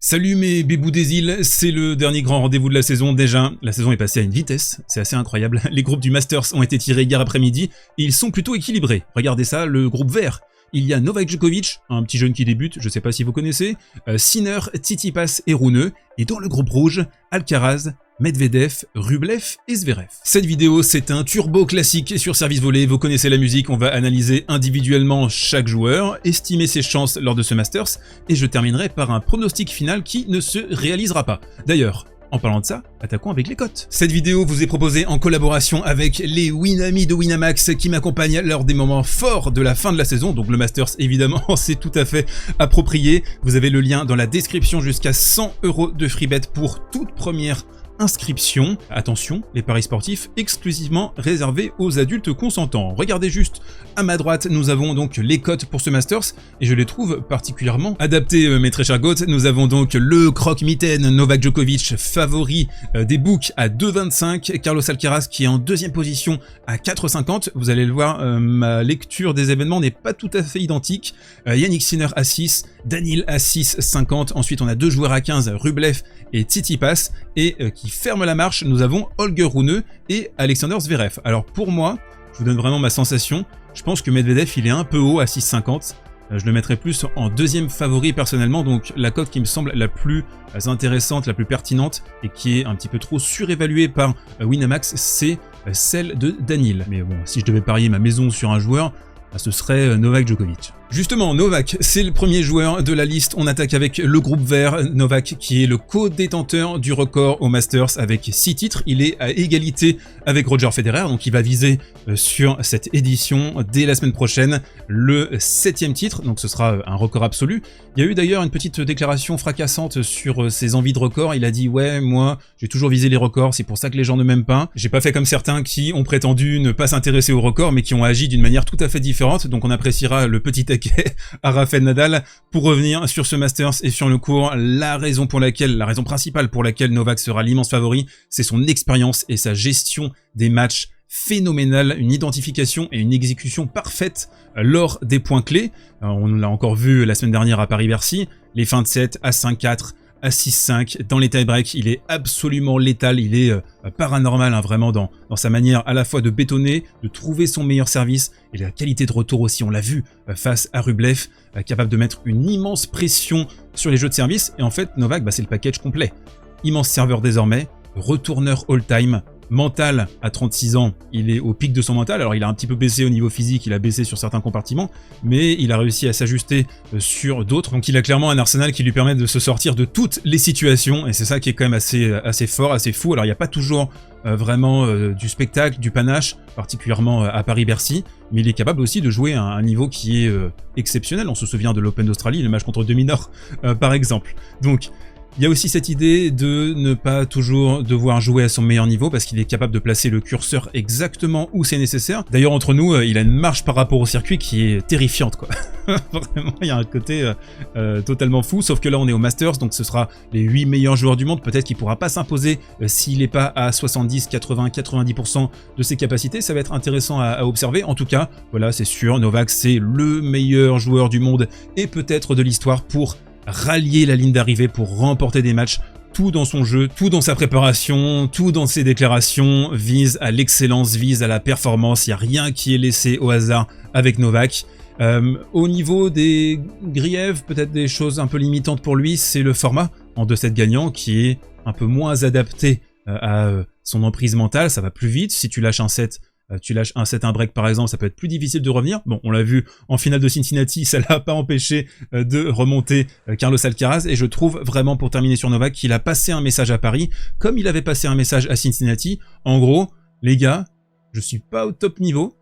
Salut mes bébous des îles, c'est le dernier grand rendez-vous de la saison déjà. La saison est passée à une vitesse, c'est assez incroyable. Les groupes du Masters ont été tirés hier après-midi et ils sont plutôt équilibrés. Regardez ça, le groupe vert. Il y a Novak Djokovic, un petit jeune qui débute, je sais pas si vous connaissez, Sinner, Tsitsipas et Rune. Et dans le groupe rouge, Alcaraz, Medvedev, Rublev et Zverev. Cette vidéo, c'est un turbo classique sur service volé, vous connaissez la musique, on va analyser individuellement chaque joueur, estimer ses chances lors de ce Masters, et je terminerai par un pronostic final qui ne se réalisera pas. D'ailleurs, en parlant de ça, attaquons avec les cotes. Cette vidéo vous est proposée en collaboration avec les Winamis de Winamax qui m'accompagnent lors des moments forts de la fin de la saison, donc le Masters évidemment c'est tout à fait approprié. Vous avez le lien dans la description, jusqu'à 100 € de free bet pour toute première inscription. Attention, les paris sportifs exclusivement réservés aux adultes consentants. Regardez juste à ma droite, nous avons donc les cotes pour ce Masters et je les trouve particulièrement adaptés, mes très chers goats. Nous avons donc le croque-mitaine Novak Djokovic, favori des books à 2,25, Carlos Alcaraz qui est en deuxième position à 4,50. Vous allez le voir, ma lecture des événements n'est pas tout à fait identique. Yannick Sinner à 6, Daniil à 6,50. Ensuite, on a deux joueurs à 15, Rublev et Tsitsipas, et qui ferme la marche, nous avons Holger Rune et Alexander Zverev. Alors pour moi, je vous donne vraiment ma sensation, je pense que Medvedev il est un peu haut à 6,50. Je le mettrais plus en deuxième favori personnellement, donc la cote qui me semble la plus intéressante, la plus pertinente et qui est un petit peu trop surévaluée par Winamax, c'est celle de Daniil. Mais bon, si je devais parier ma maison sur un joueur, ce serait Novak Djokovic. Justement, Novak, c'est le premier joueur de la liste. On attaque avec le groupe vert. Novak, qui est le co-détenteur du record au Masters avec 6 titres. Il est à égalité avec Roger Federer, donc il va viser sur cette édition dès la semaine prochaine le 7e titre. Donc ce sera un record absolu. Il y a eu d'ailleurs une petite déclaration fracassante sur ses envies de record. Il a dit « Ouais, moi, j'ai toujours visé les records, c'est pour ça que les gens ne m'aiment pas. J'ai pas fait comme certains qui ont prétendu ne pas s'intéresser aux records, mais qui ont agi d'une manière tout à fait différente. » Donc on appréciera le petit à Rafael Nadal. Pour revenir sur ce Masters et sur le cours, la raison principale pour laquelle Novak sera l'immense favori, c'est son expérience et sa gestion des matchs phénoménale, une identification et une exécution parfaite lors des points clés. On l'a encore vu la semaine dernière à Paris-Bercy, les fins de set à 5-4, à 6-5, dans les tie-breaks, il est absolument létal, il est paranormal vraiment dans sa manière à la fois de bétonner, de trouver son meilleur service et la qualité de retour aussi, on l'a vu face à Rublev, capable de mettre une immense pression sur les jeux de service. Et en fait, Novak, c'est le package complet. Immense serveur désormais, retourneur all-time, mental à 36 ans, il est au pic de son mental. Alors il a un petit peu baissé au niveau physique, il a baissé sur certains compartiments, mais il a réussi à s'ajuster sur d'autres. Donc il a clairement un arsenal qui lui permet de se sortir de toutes les situations, et c'est ça qui est quand même assez fort, assez fou. Alors il n'y a pas toujours vraiment du spectacle, du panache, particulièrement à Paris-Bercy, mais il est capable aussi de jouer à un niveau qui est exceptionnel. On se souvient de l'Open d'Australie, le match contre Dominor par exemple. Donc il y a aussi cette idée de ne pas toujours devoir jouer à son meilleur niveau parce qu'il est capable de placer le curseur exactement où c'est nécessaire. D'ailleurs, entre nous, il a une marge par rapport au circuit qui est terrifiante, quoi. Vraiment, il y a un côté totalement fou, sauf que là, on est au Masters, donc ce sera les 8 meilleurs joueurs du monde. Peut-être qu'il ne pourra pas s'imposer s'il n'est pas à 70, 80, 90% de ses capacités. Ça va être intéressant à observer. En tout cas, voilà, c'est sûr, Novak, c'est le meilleur joueur du monde et peut-être de l'histoire pour rallier la ligne d'arrivée, pour remporter des matchs. Tout dans son jeu, tout dans sa préparation, tout dans ses déclarations vise à l'excellence, vise à la performance. Il n'y a rien qui est laissé au hasard avec Novak. Au niveau des griefs, peut-être des choses un peu limitantes pour lui, c'est le format en 2-7 gagnants qui est un peu moins adapté à son emprise mentale. Ça va plus vite. Si tu lâches un set, un break par exemple, ça peut être plus difficile de revenir. Bon, on l'a vu en finale de Cincinnati, ça l'a pas empêché de remonter Carlos Alcaraz, et je trouve vraiment, pour terminer sur Novak, qu'il a passé un message à Paris, comme il avait passé un message à Cincinnati. En gros, les gars, je suis pas au top niveau,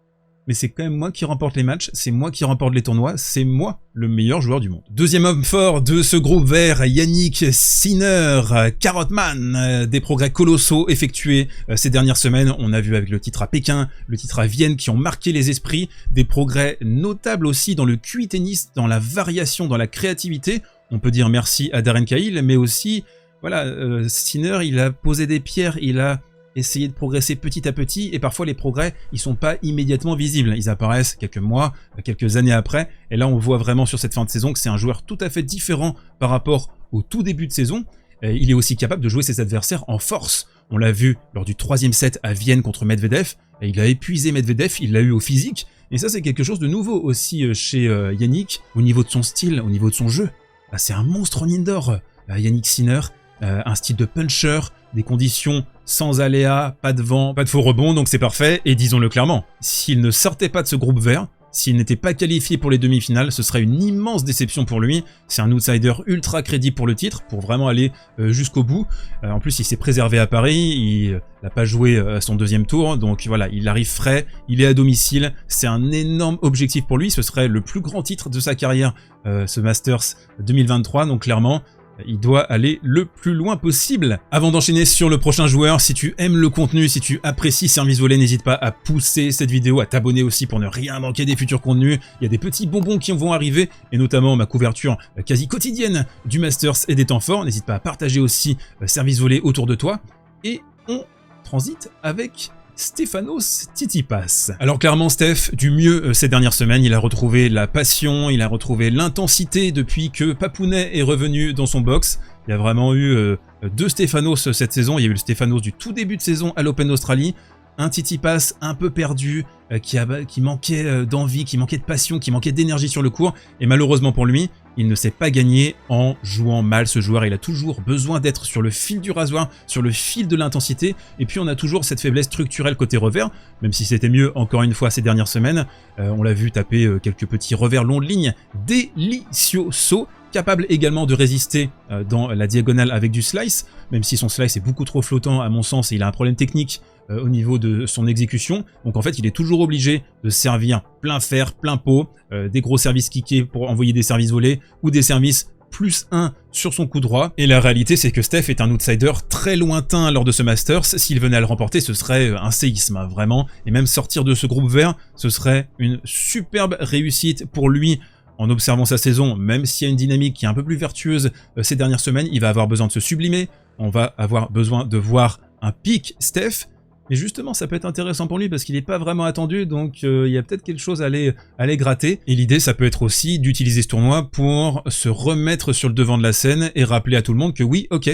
mais c'est quand même moi qui remporte les matchs, c'est moi qui remporte les tournois, c'est moi le meilleur joueur du monde. Deuxième homme fort de ce groupe vert, Yannick Sinner, Carotman, des progrès colossaux effectués ces dernières semaines. On a vu avec le titre à Pékin, le titre à Vienne qui ont marqué les esprits, des progrès notables aussi dans le QI tennis, dans la variation, dans la créativité. On peut dire merci à Darren Cahill, mais aussi, voilà, Sinner, il a posé des pierres, il a essayer de progresser petit à petit, et parfois les progrès ils sont pas immédiatement visibles, ils apparaissent quelques mois, quelques années après, et là on voit vraiment sur cette fin de saison que c'est un joueur tout à fait différent par rapport au tout début de saison, il est aussi capable de jouer ses adversaires en force. On l'a vu lors du 3e set à Vienne contre Medvedev, et il a épuisé Medvedev, il l'a eu au physique, et ça c'est quelque chose de nouveau aussi chez Yannick, au niveau de son style, au niveau de son jeu. C'est un monstre en indoor, Yannick Sinner, un style de puncher, des conditions sans aléas, pas de vent, pas de faux rebonds, donc c'est parfait, et disons-le clairement, s'il ne sortait pas de ce groupe vert, s'il n'était pas qualifié pour les demi-finales, ce serait une immense déception pour lui. C'est un outsider ultra crédible pour le titre, pour vraiment aller jusqu'au bout. En plus, il s'est préservé à Paris, il n'a pas joué son 2e tour, donc voilà, il arrive frais, il est à domicile. C'est un énorme objectif pour lui, ce serait le plus grand titre de sa carrière, ce Masters 2023, donc clairement, il doit aller le plus loin possible. Avant d'enchaîner sur le prochain joueur, si tu aimes le contenu, si tu apprécies Service Volé, n'hésite pas à pousser cette vidéo, à t'abonner aussi pour ne rien manquer des futurs contenus. Il y a des petits bonbons qui vont arriver, et notamment ma couverture quasi quotidienne du Masters et des temps forts. N'hésite pas à partager aussi Service Volé autour de toi. Et on transite avec Stefanos Tsitsipas. Alors clairement Steph, du mieux ces dernières semaines, il a retrouvé la passion, il a retrouvé l'intensité depuis que Papounet est revenu dans son box. Il y a vraiment eu 2 Stefanos cette saison, il y a eu le Stefanos du tout début de saison à l'Open d'Australie, un Tsitsipas un peu perdu, qui manquait d'envie, qui manquait de passion, qui manquait d'énergie sur le court, et malheureusement pour lui, il ne s'est pas gagné en jouant mal ce joueur. Il a toujours besoin d'être sur le fil du rasoir, sur le fil de l'intensité, et puis on a toujours cette faiblesse structurelle côté revers, même si c'était mieux encore une fois ces dernières semaines. On l'a vu taper quelques petits revers longs de ligne, delicioso, capable également de résister dans la diagonale avec du slice, même si son slice est beaucoup trop flottant à mon sens et il a un problème technique au niveau de son exécution. Donc en fait il est toujours obligé de servir plein fer, plein pot, des gros services kickés pour envoyer des services volés ou des services +1 sur son coup droit. Et la réalité c'est que Steph est un outsider très lointain lors de ce Masters. S'il venait à le remporter, ce serait un séisme, hein, vraiment. Et même sortir de ce groupe vert, ce serait une superbe réussite pour lui. En observant sa saison, même s'il y a une dynamique qui est un peu plus vertueuse ces dernières semaines, il va avoir besoin de se sublimer, on va avoir besoin de voir un pic Steph, mais justement ça peut être intéressant pour lui parce qu'il n'est pas vraiment attendu, donc il y a peut-être quelque chose à aller gratter. Et l'idée ça peut être aussi d'utiliser ce tournoi pour se remettre sur le devant de la scène et rappeler à tout le monde que oui, ok,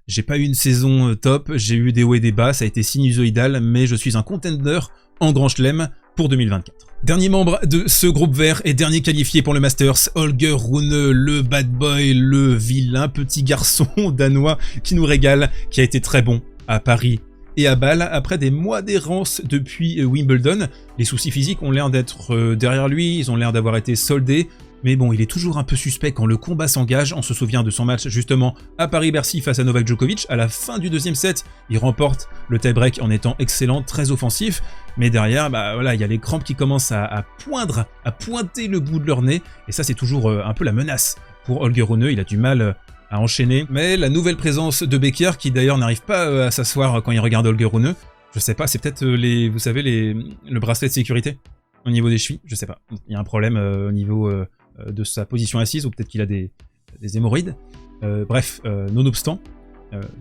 j'ai pas eu une saison top, j'ai eu des hauts et des bas, ça a été sinusoïdal, mais je suis un contender en Grand Chelem pour 2024. Dernier membre de ce groupe vert et dernier qualifié pour le Masters, Holger Rune, le bad boy, le vilain petit garçon danois qui nous régale, qui a été très bon à Paris et à Bâle. Après des mois d'errance depuis Wimbledon, les soucis physiques ont l'air d'être derrière lui, ils ont l'air d'avoir été soldés. Mais bon, il est toujours un peu suspect quand le combat s'engage. On se souvient de son match justement à Paris-Bercy face à Novak Djokovic. À la fin du 2e set, il remporte le tie-break en étant excellent, très offensif. Mais derrière, bah voilà, il y a les crampes qui commencent à pointer le bout de leur nez. Et ça, c'est toujours un peu la menace pour Holger Rune. Il a du mal à enchaîner. Mais la nouvelle présence de Becker, qui d'ailleurs n'arrive pas à s'asseoir quand il regarde Holger Rune, je sais pas, c'est peut-être vous savez, le bracelet de sécurité au niveau des chevilles. Je sais pas. Il y a un problème au niveau de sa position assise, ou peut-être qu'il a des hémorroïdes. Bref, nonobstant,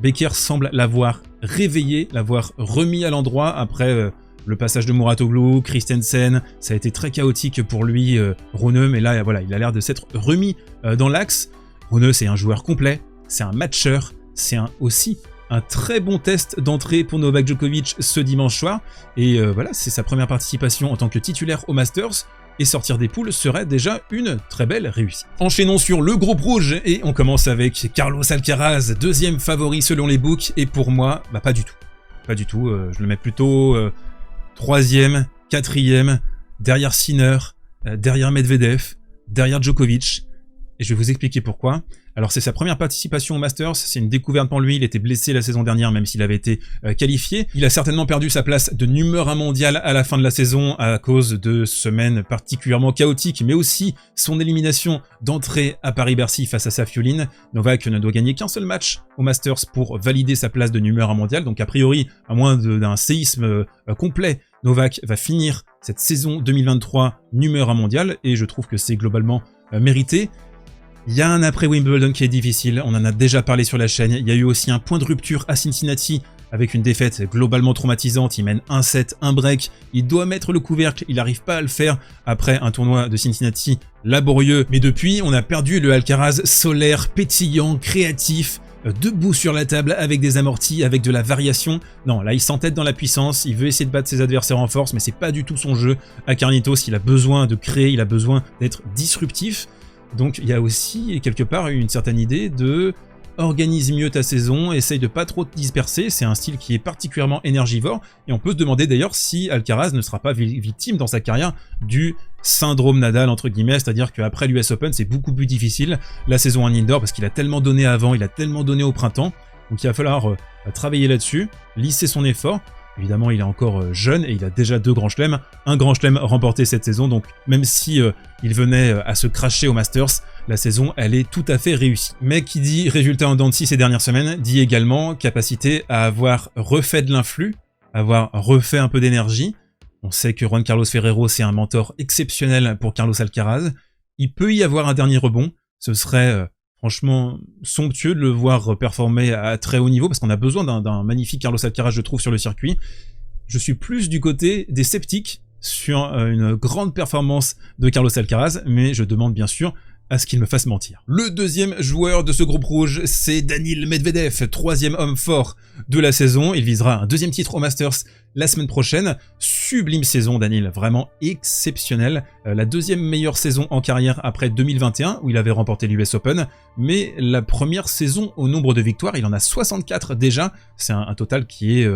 Becker semble l'avoir réveillé, l'avoir remis à l'endroit après le passage de Mouratoglou, Christensen. Ça a été très chaotique pour lui, Rune, mais là, voilà, il a l'air de s'être remis dans l'axe. Rune, c'est un joueur complet, c'est un matcher, c'est aussi un très bon test d'entrée pour Novak Djokovic ce dimanche soir. Et voilà, c'est sa première participation en tant que titulaire au Masters. Et sortir des poules serait déjà une très belle réussite. Enchaînons sur le groupe rouge et on commence avec Carlos Alcaraz, 2e favori selon les books, et pour moi, bah pas du tout. Pas du tout, je le mets plutôt 3e, 4e, derrière Sinner, derrière Medvedev, derrière Djokovic, et je vais vous expliquer pourquoi. Alors c'est sa première participation au Masters, c'est une découverte pour lui, il était blessé la saison dernière même s'il avait été qualifié. Il a certainement perdu sa place de numéro 1 mondial à la fin de la saison à cause de semaines particulièrement chaotiques, mais aussi son élimination d'entrée à Paris-Bercy face à Safiullin. Novak ne doit gagner qu'un seul match au Masters pour valider sa place de numéro 1 mondial, donc a priori, à moins d'un séisme complet, Novak va finir cette saison 2023 numéro 1 mondial, et je trouve que c'est globalement mérité. Il y a un après Wimbledon qui est difficile, on en a déjà parlé sur la chaîne. Il y a eu aussi un point de rupture à Cincinnati avec une défaite globalement traumatisante. Il mène 1-7, un break, il doit mettre le couvercle, il n'arrive pas à le faire après un tournoi de Cincinnati laborieux. Mais depuis, on a perdu le Alcaraz solaire, pétillant, créatif, debout sur la table avec des amortis, avec de la variation. Non, là il s'entête dans la puissance, il veut essayer de battre ses adversaires en force, mais c'est pas du tout son jeu. À Carlitos, il a besoin de créer, il a besoin d'être disruptif. Donc il y a aussi quelque part une certaine idée de organise mieux ta saison, essaye de pas trop te disperser, c'est un style qui est particulièrement énergivore, et on peut se demander d'ailleurs si Alcaraz ne sera pas victime dans sa carrière du syndrome Nadal entre guillemets, c'est-à-dire qu'après l'US Open c'est beaucoup plus difficile la saison en indoor parce qu'il a tellement donné avant, il a tellement donné au printemps, donc il va falloir travailler là-dessus, lisser son effort. Évidemment, il est encore jeune et il a déjà 2 grands chelems. Un grand chelem remporté cette saison, donc même si il venait à se cracher au Masters, la saison, elle est tout à fait réussie. Mais qui dit résultat en dents de scie ces dernières semaines, dit également capacité à avoir refait de l'influx, avoir refait un peu d'énergie. On sait que Juan Carlos Ferrero, c'est un mentor exceptionnel pour Carlos Alcaraz. Il peut y avoir un dernier rebond, ce serait... franchement somptueux de le voir performer à très haut niveau parce qu'on a besoin d'un magnifique Carlos Alcaraz, je trouve, sur le circuit. Je suis plus du côté des sceptiques sur une grande performance de Carlos Alcaraz, mais je demande bien sûr à ce qu'il me fasse mentir. Le deuxième joueur de ce groupe rouge, c'est Daniil Medvedev, 3e homme fort de la saison. Il visera un 2e titre au Masters la semaine prochaine. Sublime saison, Daniil, vraiment exceptionnel. La 2e meilleure saison en carrière après 2021, où il avait remporté l'US Open, mais la première saison au nombre de victoires, il en a 64 déjà. C'est un total qui est...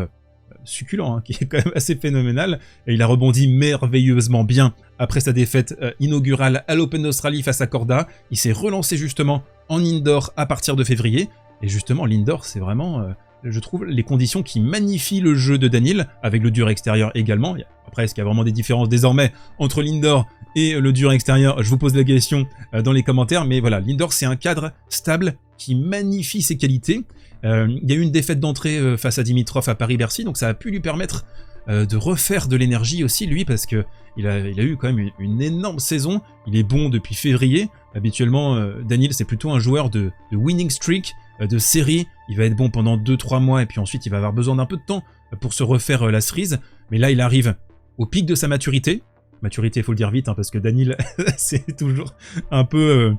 succulent, hein, qui est quand même assez phénoménal, et il a rebondi merveilleusement bien après sa défaite inaugurale à l'Open d'Australie face à Korda. Il s'est relancé justement en indoor à partir de février, et justement l'indoor c'est vraiment, je trouve, les conditions qui magnifient le jeu de Daniil, avec le dur extérieur également. Après, est-ce qu'il y a vraiment des différences désormais entre l'indoor et le dur extérieur? Je vous pose la question dans les commentaires, mais voilà, l'indoor c'est un cadre stable qui magnifie ses qualités. Il y a eu une défaite d'entrée face à Dimitrov à Paris-Bercy, donc ça a pu lui permettre de refaire de l'énergie aussi, lui, parce que il a eu quand même une énorme saison. Il est bon depuis février. Habituellement, Daniil, c'est plutôt un joueur de winning streak, de série. Il va être bon pendant 2-3 mois, et puis ensuite, il va avoir besoin d'un peu de temps pour se refaire la cerise. Mais là, il arrive au pic de sa maturité. Maturité, il faut le dire vite, hein, parce que Daniil, c'est toujours un peu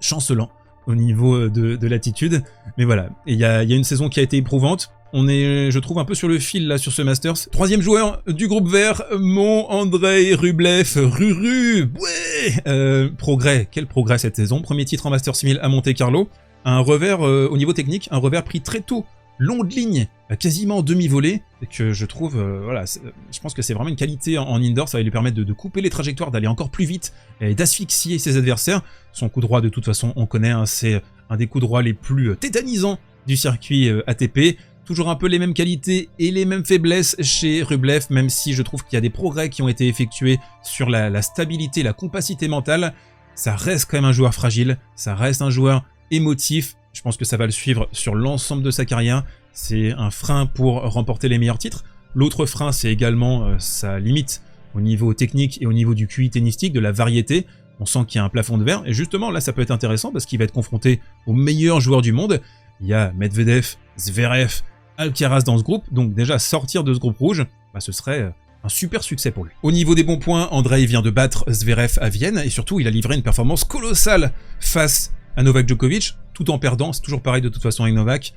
chancelant au niveau de l'attitude, mais voilà, et il y a une saison qui a été éprouvante. On est, je trouve, un peu sur le fil là sur ce Masters. 3e joueur du groupe vert, mon Andrei Rublev, Ruru, ouais, progrès, quel progrès cette saison. 1er titre en Masters 1000 à Monte Carlo, un revers au niveau technique, un revers pris très tôt, longue ligne, quasiment demi-volée, que je trouve, voilà, je pense que c'est vraiment une qualité en indoor, ça va lui permettre de couper les trajectoires, d'aller encore plus vite et d'asphyxier ses adversaires. Son coup droit, de toute façon, on connaît, hein, c'est un des coups droits les plus tétanisants du circuit ATP. Toujours un peu les mêmes qualités et les mêmes faiblesses chez Rublev, même si je trouve qu'il y a des progrès qui ont été effectués sur la stabilité, la compacité mentale. Ça reste quand même un joueur fragile, ça reste un joueur émotif. Je pense que ça va le suivre sur l'ensemble de sa carrière. C'est un frein pour remporter les meilleurs titres. L'autre frein, c'est également sa limite au niveau technique et au niveau du QI tennistique, de la variété. On sent qu'il y a un plafond de verre. Et justement, là, ça peut être intéressant parce qu'il va être confronté aux meilleurs joueurs du monde. Il y a Medvedev, Zverev, Alcaraz dans ce groupe. Donc déjà, sortir de ce groupe rouge, bah, ce serait un super succès pour lui. Au niveau des bons points, Andrei vient de battre Zverev à Vienne. Et surtout, il a livré une performance colossale face à Novak Djokovic, tout en perdant. C'est toujours pareil de toute façon avec Novak.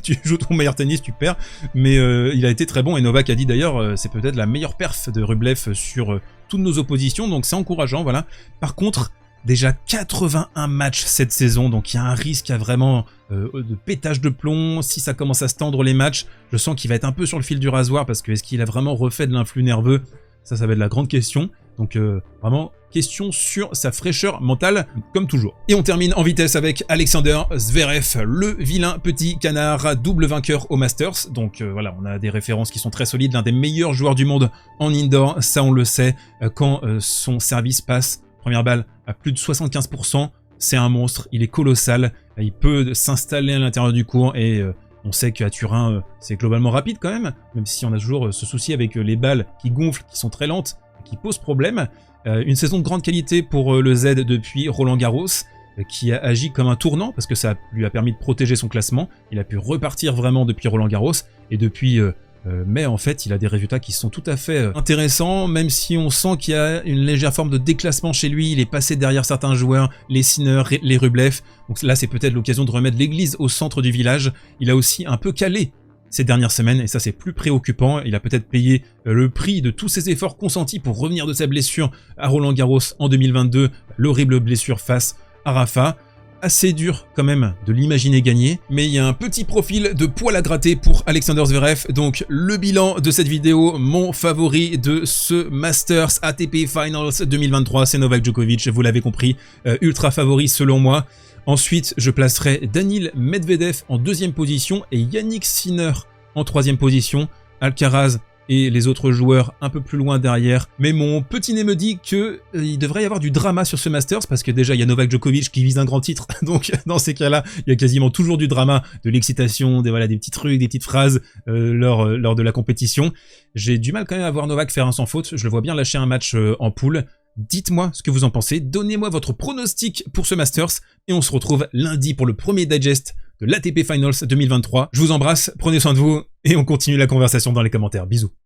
Tu joues ton meilleur tennis, tu perds. Mais il a été très bon. Et Novak a dit d'ailleurs, c'est peut-être la meilleure perf de Rublev sur toutes nos oppositions. Donc c'est encourageant, voilà. Par contre, déjà 81 matchs cette saison. Donc il y a un risque à vraiment de pétage de plomb. Si ça commence à se tendre les matchs, je sens qu'il va être un peu sur le fil du rasoir. Parce que est-ce qu'il a vraiment refait de l'influx nerveux? Ça va être la grande question. Donc vraiment, question sur sa fraîcheur mentale, comme toujours. Et on termine en vitesse avec Alexander Zverev, le vilain petit canard, double vainqueur au Masters. Donc voilà, on a des références qui sont très solides, l'un des meilleurs joueurs du monde en indoor, ça on le sait, quand son service passe, première balle, à plus de 75%, c'est un monstre, il est colossal, il peut s'installer à l'intérieur du court et... on sait qu'à Turin, c'est globalement rapide quand même si on a toujours ce souci avec les balles qui gonflent, qui sont très lentes, qui posent problème. Une saison de grande qualité pour le Z depuis Roland Garros. qui a agi comme un tournant, parce que ça lui a permis de protéger son classement. Il a pu repartir vraiment depuis Roland-Garros, et depuis mai, en fait, il a des résultats qui sont tout à fait intéressants, même si on sent qu'il y a une légère forme de déclassement chez lui. Il est passé derrière certains joueurs, les Sinner, les Rublev. Donc là, c'est peut-être l'occasion de remettre l'église au centre du village. Il a aussi un peu calé ces dernières semaines, et ça c'est plus préoccupant. Il a peut-être payé le prix de tous ses efforts consentis pour revenir de sa blessure à Roland-Garros en 2022, l'horrible blessure face à Rafa. Assez dur quand même de l'imaginer gagner, mais il y a un petit profil de poil à gratter pour Alexander Zverev. Donc le bilan de cette vidéo, mon favori de ce Masters ATP Finals 2023, c'est Novak Djokovic, vous l'avez compris, ultra favori selon moi. Ensuite, je placerai Daniil Medvedev en deuxième position et Jannik Sinner en troisième position. Alcaraz et les autres joueurs un peu plus loin derrière. Mais mon petit nez me dit que il devrait y avoir du drama sur ce Masters, parce que déjà il y a Novak Djokovic qui vise un grand titre, donc dans ces cas-là, il y a quasiment toujours du drama, de l'excitation, des petits trucs, des petites phrases lors de la compétition. J'ai du mal quand même à voir Novak faire un sans faute, je le vois bien lâcher un match en poule. Dites-moi ce que vous en pensez, donnez-moi votre pronostic pour ce Masters, et on se retrouve lundi pour le premier digest de l'ATP Finals 2023. Je vous embrasse, prenez soin de vous, et on continue la conversation dans les commentaires. Bisous.